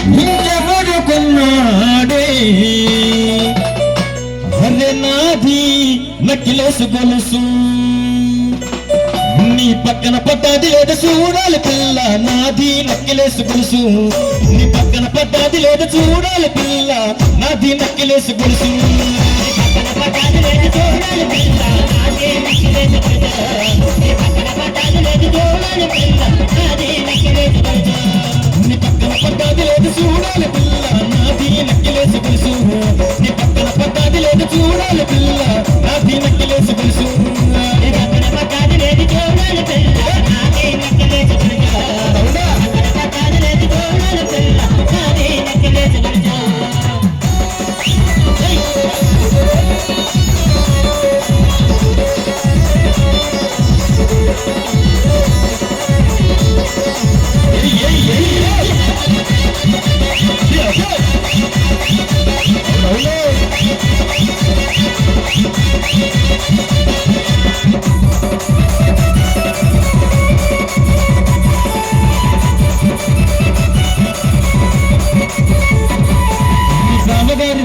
ఇంకెవడు కొన్నాడే అరే నాది నక్కిలేసు గొలుసు నీ పక్కన పడ్డది లేదు చూడాలి పిల్ల నాది నక్కిలేసు గొలుసు నీ పక్కన పడ్డది లేదు చూడాలి పిల్ల నాది నక్కిలేసు గొలుసు నీ పక్కన పడ్డది లేదు చూడాలి పిల్ల నాది నక్కిలేసు గొలుసు నీ పక్కన పడ్డది లేదు చూడాలి పిల్ల నాది నక్కిలేసు గొలుసు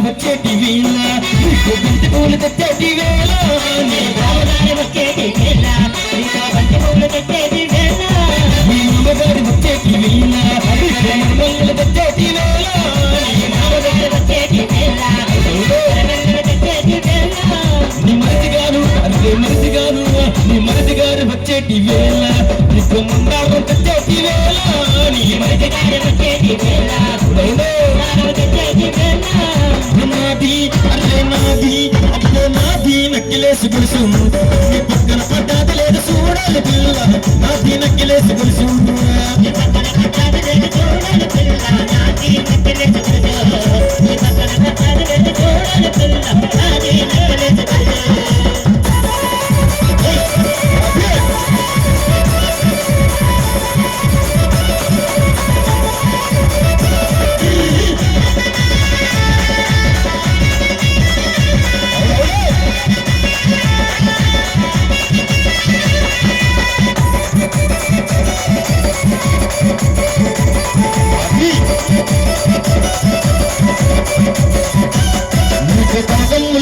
వచ్చేటి వేళ నీకు బంతి పూలు తెచ్చేటి వేళ నీ బావగారి వచ్చేటి వేళ నీకు బంతి పూలు తెచ్చేటి వేళ నీ మామగారి వచ్చేటి వేళ నీకు మంగళ తెచ్చేటి వేళ నీ మామగారి వచ్చేటి వేళ తెచ్చేటి వేళ నీ మరిదిగారు అదే మరిదిగారు నీ మరిదిగారు వచ్చేటి వేళ నీకు మందారం తెచ్చేటి వేళ నీ మరిదిగారు వచ్చేటి వేళ తెచ్చేటి వేళ నాది అరే నాది అబ్బో నాది నక్కిలేసు గొలుసు నీ పక్కన పడ్డది లేదు చూడాలి పిల్ల నాది నక్కిలేసు గొలుసు నీ పక్కన పడ్డది లేదు చూడాలి పిల్ల నాది నక్కిలేసు గొలుసు నీ పక్కన పడ్డది లేదు చూడాలి పిల్ల నాది నక్కిలేసు గొలుసు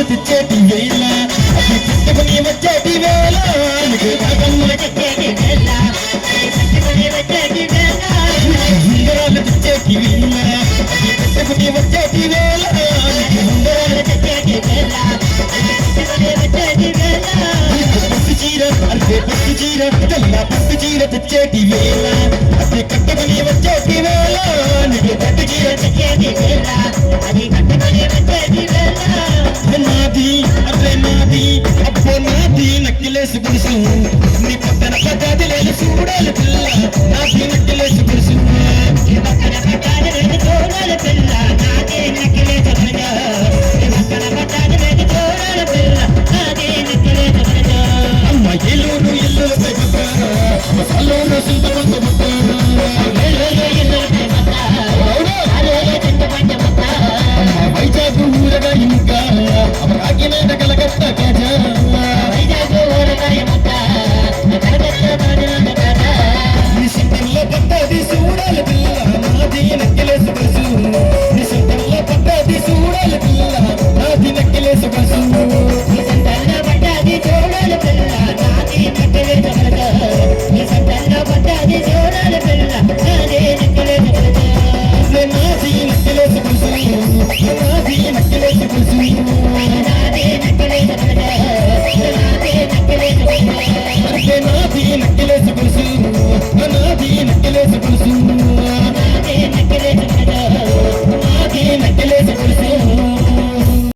తెచ్చేటి వేళ అది పెట్టుకుని వచ్చేటి వేళ నీకు కాగమ్ములు తెచ్చేటి వేళ పెట్టుకుని వచ్చేటి వేళ ఉంగరాలు తెచ్చేటి వేళ అది పెట్టుకుని వచ్చేటి వేళ నీకు ఉంగరాలు తెచ్చేటి వేళ పెట్టుకుని వచ్చేటి వేళ పట్టు చీర అంటే పట్టు చీర తెల్ల పట్టు చీర తెచ్చేటి వేళ